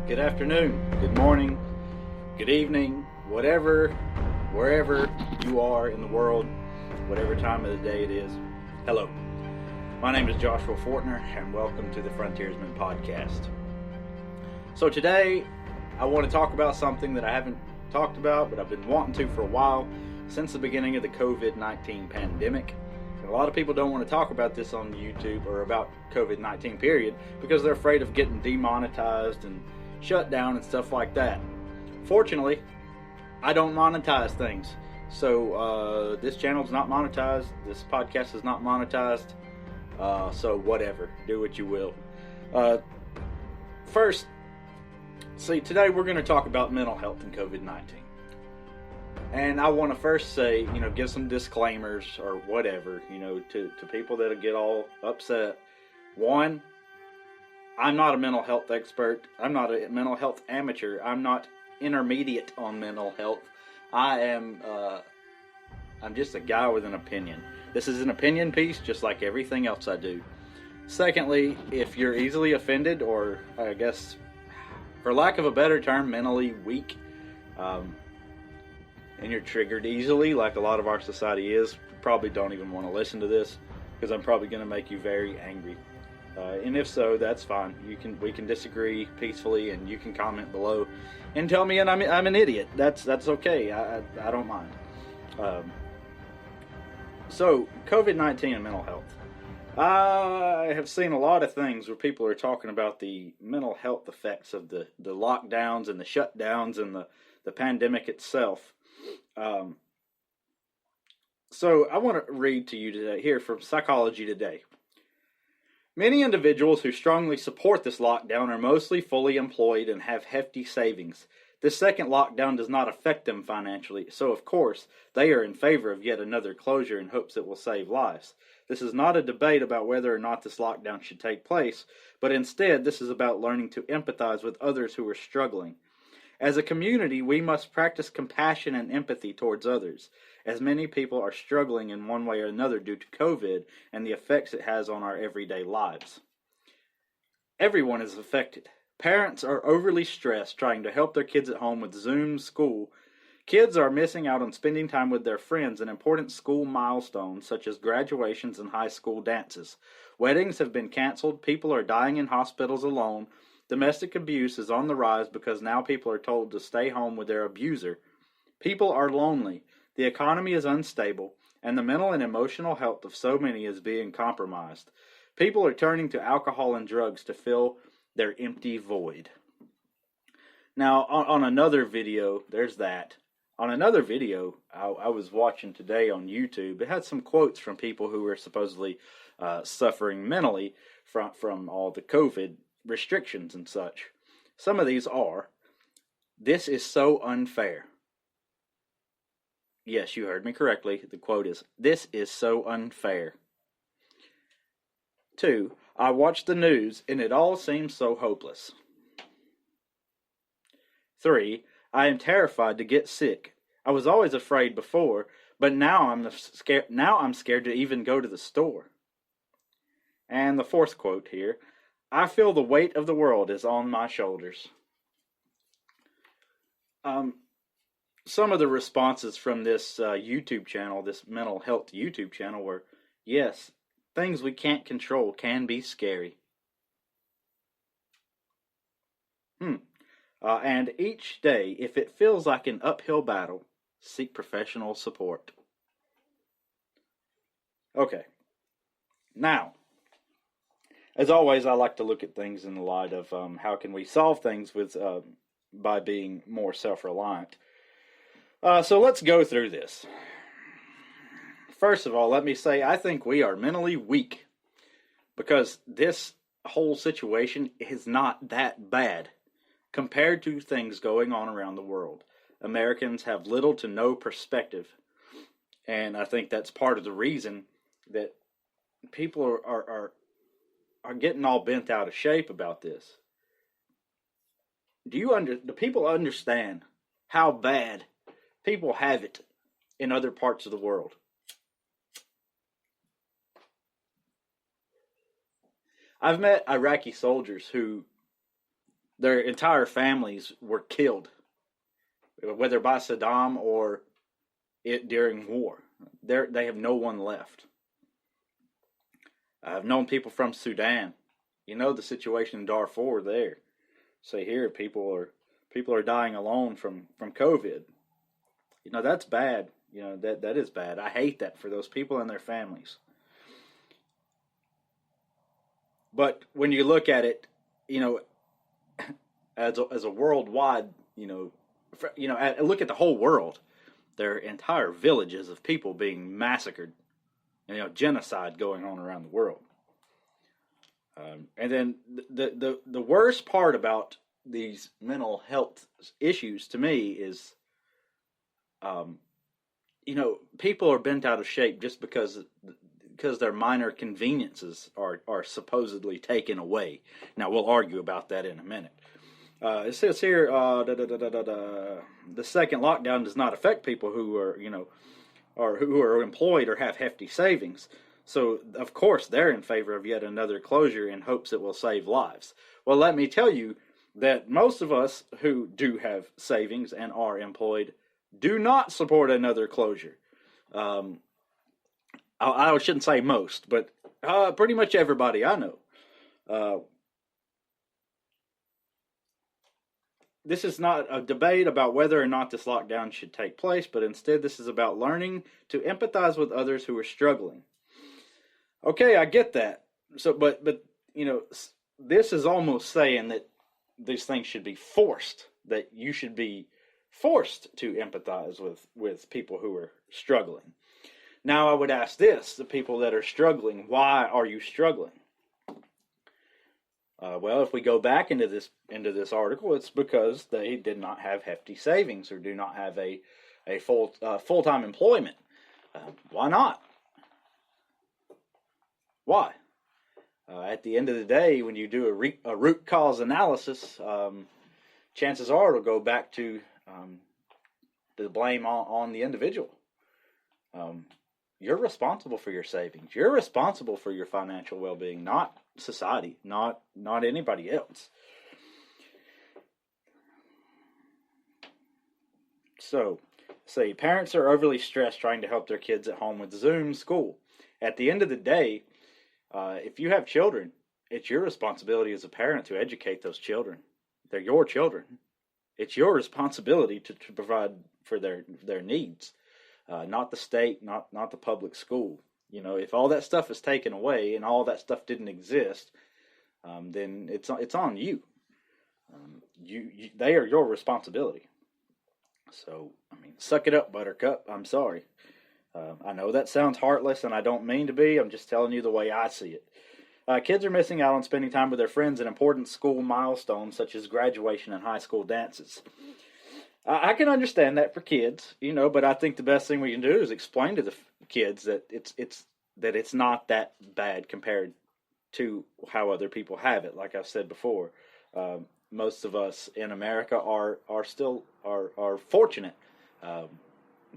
good afternoon, good morning, good evening, whatever, wherever you are in the world, whatever time of the day it is. Hello, my name is Joshua Fortner, and welcome to the Frontiersman podcast. So today, I want to talk about something that I haven't talked about, but I've been wanting to for a while, since the beginning of the COVID-19 pandemic. And a lot of people don't want to talk about this on YouTube or about COVID-19 period because they're afraid of getting demonetized and shut down and stuff like that. Fortunately, I don't monetize things. So this channel's not monetized. This podcast is not monetized. So whatever. Do what you will. First, see, today we're going to talk about mental health and COVID-19. And I want to first say, give some disclaimers or whatever, to people that get all upset. One, I'm not a mental health expert. I'm not a mental health amateur. I'm not intermediate on mental health. I'm just a guy with an opinion. This is an opinion piece, just like everything else I do. Secondly, if you're easily offended, or I guess, for lack of a better term, mentally weak, and you're triggered easily, like a lot of our society is, you probably don't even want to listen to this, because I'm probably going to make you very angry. And if so, that's fine. We can disagree peacefully, and you can comment below and tell me I'm an idiot. That's okay. I don't mind. So COVID-19 and mental health. I have seen a lot of things where people are talking about the mental health effects of the lockdowns and the shutdowns and the pandemic itself. So I want to read to you today here from Psychology Today. Many individuals who strongly support this lockdown are mostly fully employed and have hefty savings. This second lockdown does not affect them financially, so of course they are in favor of yet another closure in hopes it will save lives. This is not a debate about whether or not this lockdown should take place, but instead this is about learning to empathize with others who are struggling. As a community, we must practice compassion and empathy towards others, as many people are struggling in one way or another due to COVID and the effects it has on our everyday lives. Everyone is affected. Parents are overly stressed trying to help their kids at home with Zoom school. Kids are missing out on spending time with their friends and important school milestones such as graduations and high school dances. Weddings have been canceled. People are dying in hospitals alone. Domestic abuse is on the rise because now people are told to stay home with their abuser. People are lonely, the economy is unstable, and the mental and emotional health of so many is being compromised. People are turning to alcohol and drugs to fill their empty void. Now, on another video, there's that. On another video I was watching today on YouTube, it had some quotes from people who were supposedly suffering mentally from all the COVID restrictions and such. Some of these are, "This is so unfair." Yes, you heard me correctly. The quote is, "This is so unfair." 2, "I watch the news and it all seems so hopeless." 3, "I am terrified to get sick. I was always afraid before, but now I'm scared to even go to the store." And the fourth quote here, "I feel the weight of the world is on my shoulders." Some of the responses from this YouTube channel, this mental health YouTube channel, were, "Yes, things we can't control can be scary." And each day, if it feels like an uphill battle, seek professional support. Okay. Now, as always, I like to look at things in the light of how can we solve things by being more self-reliant. So let's go through this. First of all, let me say I think we are mentally weak because this whole situation is not that bad compared to things going on around the world. Americans have little to no perspective, and I think that's part of the reason that people are getting all bent out of shape about this. Do people understand how bad people have it in other parts of the world? I've met Iraqi soldiers who their entire families were killed, whether by Saddam or it during war. They have no one left. I've known people from Sudan. You know the situation in Darfur there. So here people are dying alone from COVID. You know that's bad. You know that is bad. I hate that for those people and their families. But when you look at it, you know, as a worldwide, look at the whole world. There are entire villages of people being massacred, genocide going on around the world. And then the worst part about these mental health issues to me is, people are bent out of shape just because their minor conveniences are supposedly taken away. Now we'll argue about that in a minute. It says here, the second lockdown does not affect people who are, or who are employed or have hefty savings. So, of course, they're in favor of yet another closure in hopes it will save lives. Well, let me tell you that most of us who do have savings and are employed do not support another closure. I shouldn't say most, but pretty much everybody I know. This is not a debate about whether or not this lockdown should take place, but instead this is about learning to empathize with others who are struggling. Okay, I get that. So, but this is almost saying that these things should be forced, that you should be forced to empathize with people who are struggling. Now, I would ask this, the people that are struggling, why are you struggling? Well, if we go back into this article, it's because they did not have hefty savings or do not have a full-time employment. Why not? Why? At the end of the day, when you do a root cause analysis, chances are it'll go back to the blame on the individual. You're responsible for your savings. You're responsible for your financial well-being, not society, not anybody else. So, say parents are overly stressed trying to help their kids at home with Zoom school. At the end of the day, if you have children, it's your responsibility as a parent to educate those children. They're your children. It's your responsibility to provide for their needs, not the state, not the public school. If all that stuff is taken away and all that stuff didn't exist, then it's on you. They are your responsibility. So, suck it up, Buttercup. I'm sorry. I know that sounds heartless, and I don't mean to be. I'm just telling you the way I see it. Kids are missing out on spending time with their friends and important school milestones such as graduation and high school dances. I can understand that for kids, but I think the best thing we can do is explain to the kids that it's not that bad compared to how other people have it. Like I've said before, most of us in America are still fortunate.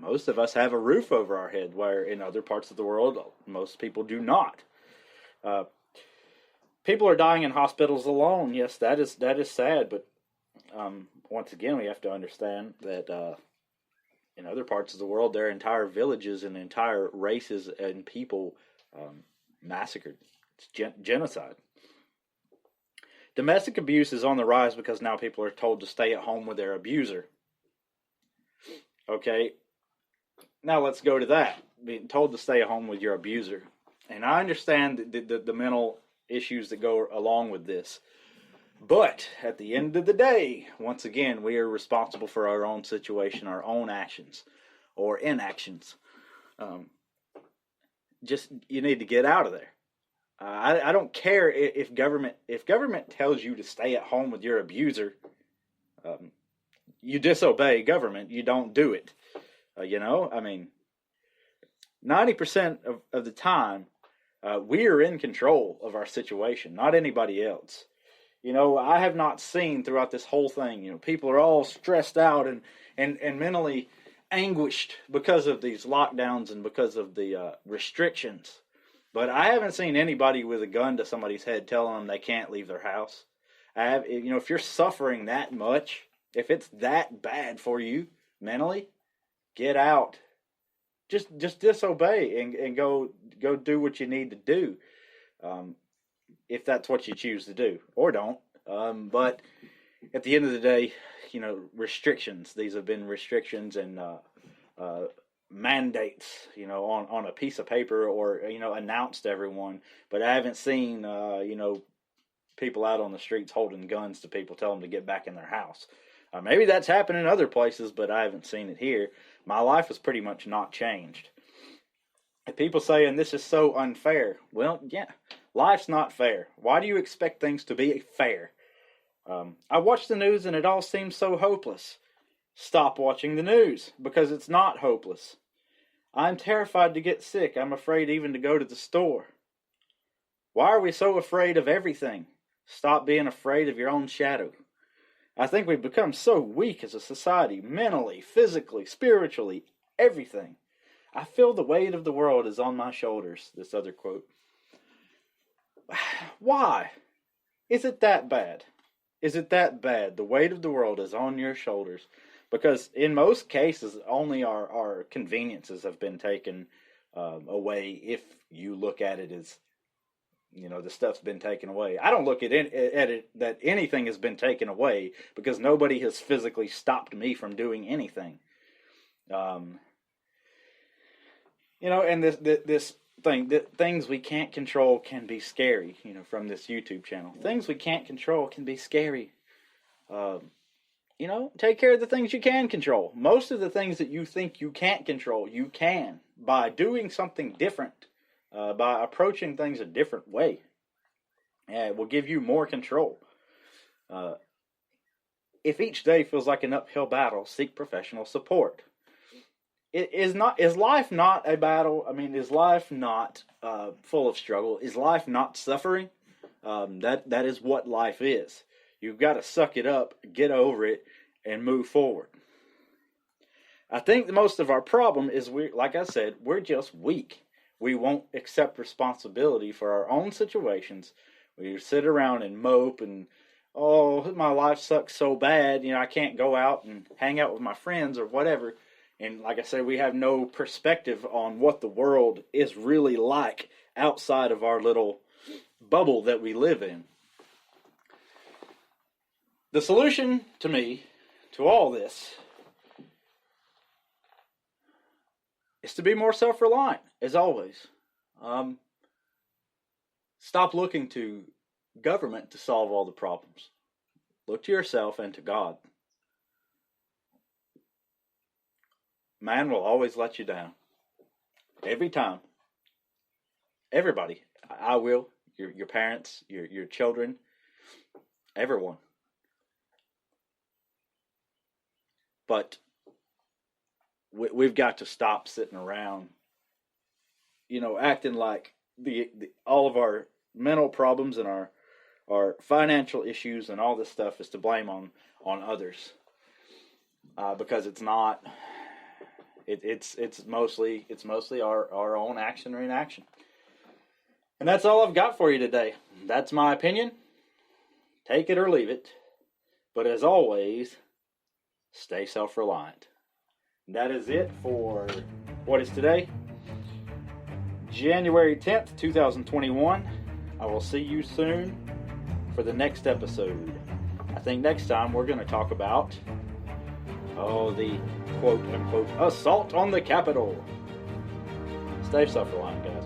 Most of us have a roof over our head, where in other parts of the world, most people do not. People are dying in hospitals alone. Yes, that is sad, but once again, we have to understand that in other parts of the world, there are entire villages and entire races and people massacred. It's genocide. Domestic abuse is on the rise because now people are told to stay at home with their abuser. Okay, now let's go to that. Being told to stay at home with your abuser. And I understand the mental issues that go along with this. But at the end of the day, once again, we are responsible for our own situation, our own actions or inactions. You need to get out of there. I don't care if government tells you to stay at home with your abuser. You disobey government. You don't do it. 90% of the time, we are in control of our situation, not anybody else. I have not seen throughout this whole thing, people are all stressed out and mentally anguished because of these lockdowns and because of the restrictions. But I haven't seen anybody with a gun to somebody's head telling them they can't leave their house. If you're suffering that much, if it's that bad for you mentally, get out. Just disobey and go do what you need to do, if that's what you choose to do, or don't. But at the end of the day, restrictions. These have been restrictions and mandates, on a piece of paper, or announced to everyone. But I haven't seen people out on the streets holding guns to people, telling them to get back in their house. Maybe that's happened in other places, but I haven't seen it here. My life has pretty much not changed. And people saying this is so unfair. Well, yeah, life's not fair. Why do you expect things to be fair? I watch the news and it all seems so hopeless. Stop watching the news, because it's not hopeless. I'm terrified to get sick. I'm afraid even to go to the store. Why are we so afraid of everything? Stop being afraid of your own shadow. I think we've become so weak as a society, mentally, physically, spiritually, everything. I feel the weight of the world is on my shoulders, this other quote. Why? Is it that bad? Is it that bad? The weight of the world is on your shoulders. Because in most cases, only our conveniences have been taken away, if you look at it as, the stuff's been taken away. I don't look at it that anything has been taken away, because nobody has physically stopped me from doing anything. And this thing, that things we can't control can be scary, from this YouTube channel. Things we can't control can be scary. Take care of the things you can control. Most of the things that you think you can't control, you can, by doing something different. By approaching things a different way. It will give you more control. If each day feels like an uphill battle, seek professional support. Is life not a battle? I mean, is life not full of struggle? Is life not suffering? That is what life is. You've got to suck it up, get over it, and move forward. I think the most of our problem is, like I said, we're just weak. We won't accept responsibility for our own situations. We sit around and mope and, oh, my life sucks so bad, I can't go out and hang out with my friends or whatever. And like I said, we have no perspective on what the world is really like outside of our little bubble that we live in. The solution to me, to all this, is to be more self-reliant, as always. Stop looking to government to solve all the problems. Look to yourself and to God. Man will always let you down. Every time. Everybody. I will. Your parents, your children, everyone. But we've got to stop sitting around, acting like all of our mental problems and our financial issues and all this stuff is to blame on others, because it's not. It's mostly our own action or inaction. And that's all I've got for you today. That's my opinion. Take it or leave it. But as always, stay self-reliant. That is it for what is today, January 10th, 2021. I will see you soon for the next episode. I think next time we're going to talk about, the quote-unquote assault on the Capitol. Stay self-reliant, guys.